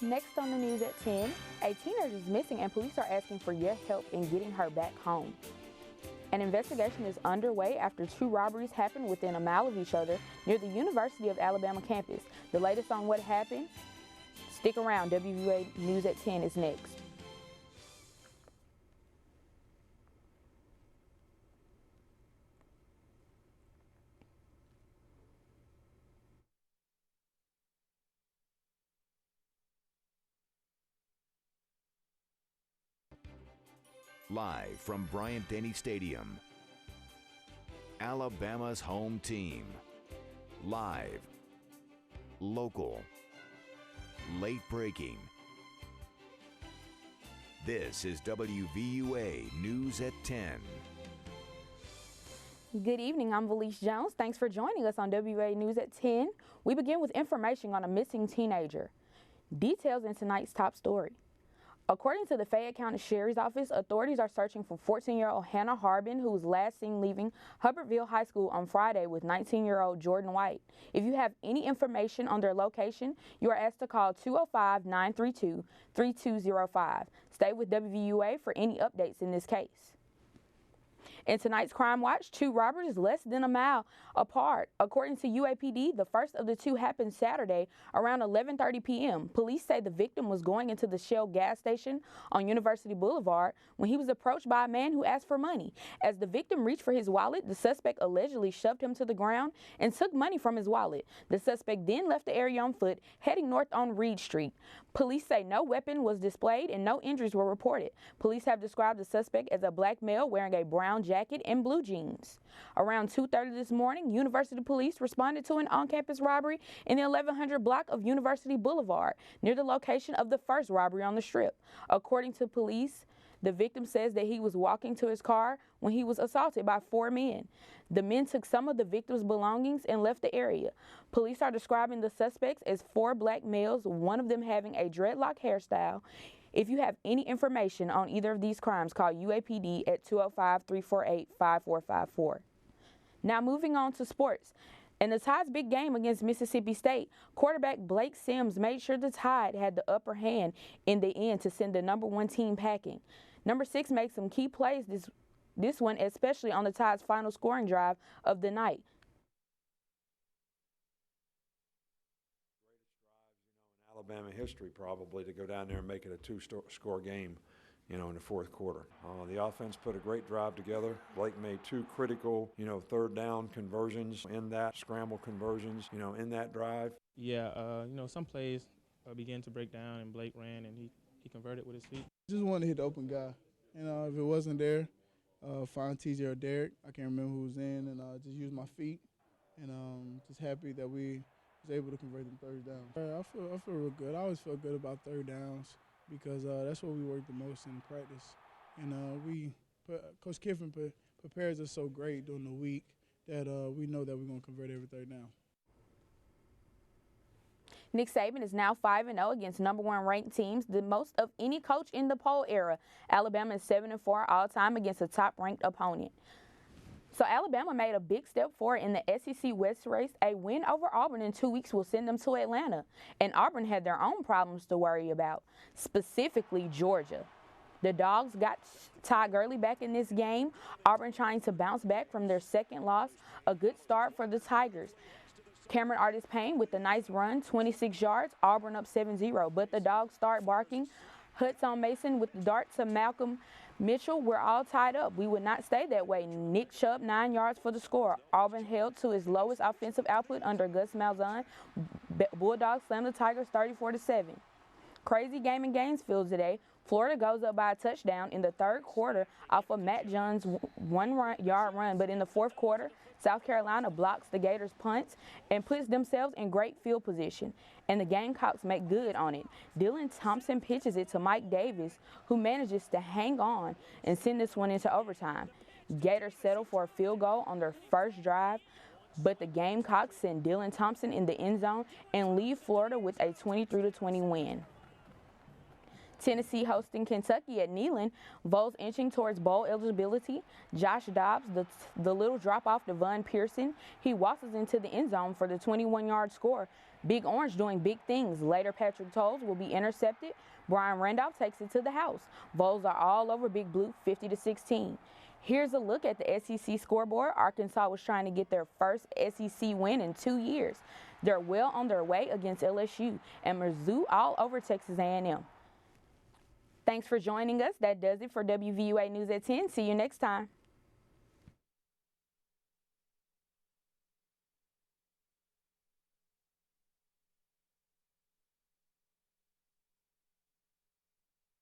Next on the news at 10, a teenager is missing and police are asking for your help in getting her back home. An investigation is underway after 2 robberies happened within a mile of each other near the University of Alabama campus. The latest on what happened? Stick around, WVUA News at 10 is next. Live from Bryant-Denny Stadium, Alabama's home team. Live, local, late breaking. This is WVUA News at 10. Good evening, I'm Valese Jones. Thanks for joining us on WVUA News at 10. We begin with information on a missing teenager. Details in tonight's top story. According to the Fayette County Sheriff's Office, authorities are searching for 14-year-old Hannah Harbin, who was last seen leaving Hubbardville High School on Friday with 19-year-old Jordan White. If you have any information on their location, you are asked to call 205-932-3205. Stay with WVUA for any updates in this case. In tonight's Crime Watch, 2 robberies less than a mile apart. According to UAPD, the first of the 2 happened Saturday around 11:30 p.m. Police say the victim was going into the Shell gas station on University Boulevard when he was approached by a man who asked for money. As the victim reached for his wallet, the suspect allegedly shoved him to the ground and took money from his wallet. The suspect then left the area on foot, heading north on Reed Street. Police say no weapon was displayed and no injuries were reported. Police have described the suspect as a black male wearing a brown jacket and blue jeans. Around 2:30 this morning, University Police responded to an on-campus robbery in the 1100 block of University Boulevard, near the location of the first robbery on the Strip. According to police, the victim says that he was walking to his car when he was assaulted by 4 men. The men took some of the victim's belongings and left the area. Police are describing the suspects as 4 black males, one of them having a dreadlock hairstyle. If you have any information on either of these crimes, call UAPD at 205-348-5454. Now moving on to sports. In the Tide's big game against Mississippi State, quarterback Blake Sims made sure the Tide had the upper hand in the end to send the #1 team packing. Number 6 made some key plays this one, especially on the Tide's final scoring drive of the night. Alabama history, probably, to go down there and make it a 2-score game, in the fourth quarter. The offense put a great drive together. Blake made 2 critical, third down conversions in that, scramble conversions, in that drive. Yeah, some plays began to break down, and Blake ran, and he converted with his feet. Just wanted to hit the open guy. If it wasn't there, find TJ or Derek. I can't remember who was in, and just use my feet. And just happy that we was able to convert them third downs. I feel real good. I always feel good about third downs because that's what we work the most in practice. And Coach Kiffin prepares us so great during the week that we know that we're going to convert every third down. Nick Saban is now 5-0 against #1 ranked teams, the most of any coach in the poll era. Alabama is 7-4 all-time against a top-ranked opponent. So Alabama made a big step forward in the SEC West race. A win over Auburn in 2 weeks will send them to Atlanta. And Auburn had their own problems to worry about, specifically Georgia. The Dogs got Todd Gurley back in this game. Auburn trying to bounce back from their second loss. A good start for the Tigers. Cameron Artis-Payne with a nice run, 26 yards, Auburn up 7-0. But the Dogs start barking. Hudson Mason with the dart to Malcolm Mitchell. We're all tied up. We would not stay that way. Nick Chubb, 9 yards for the score. Auburn held to its lowest offensive output under Gus Malzahn. Bulldogs slammed the Tigers 34-7. Crazy game in Gainesville today. Florida goes up by a touchdown in the third quarter off of Matt Jones' 1-yard run. But in the fourth quarter, South Carolina blocks the Gators' punts and puts themselves in great field position. And the Gamecocks make good on it. Dylan Thompson pitches it to Mike Davis, who manages to hang on and send this one into overtime. Gators settle for a field goal on their first drive, but the Gamecocks send Dylan Thompson in the end zone and leave Florida with a 23-20 win. Tennessee hosting Kentucky at Neyland. Vols inching towards bowl eligibility. Josh Dobbs, the little drop off to Von Pearson. He wassels into the end zone for the 21-yard score. Big Orange doing big things. Later, Patrick Tolles will be intercepted. Brian Randolph takes it to the house. Vols are all over Big Blue, 50-16. Here's a look at the SEC scoreboard. Arkansas was trying to get their first SEC win in 2 years. They're well on their way against LSU, and Mizzou all over Texas A&M. Thanks for joining us. That does it for WVUA News at 10. See you next time.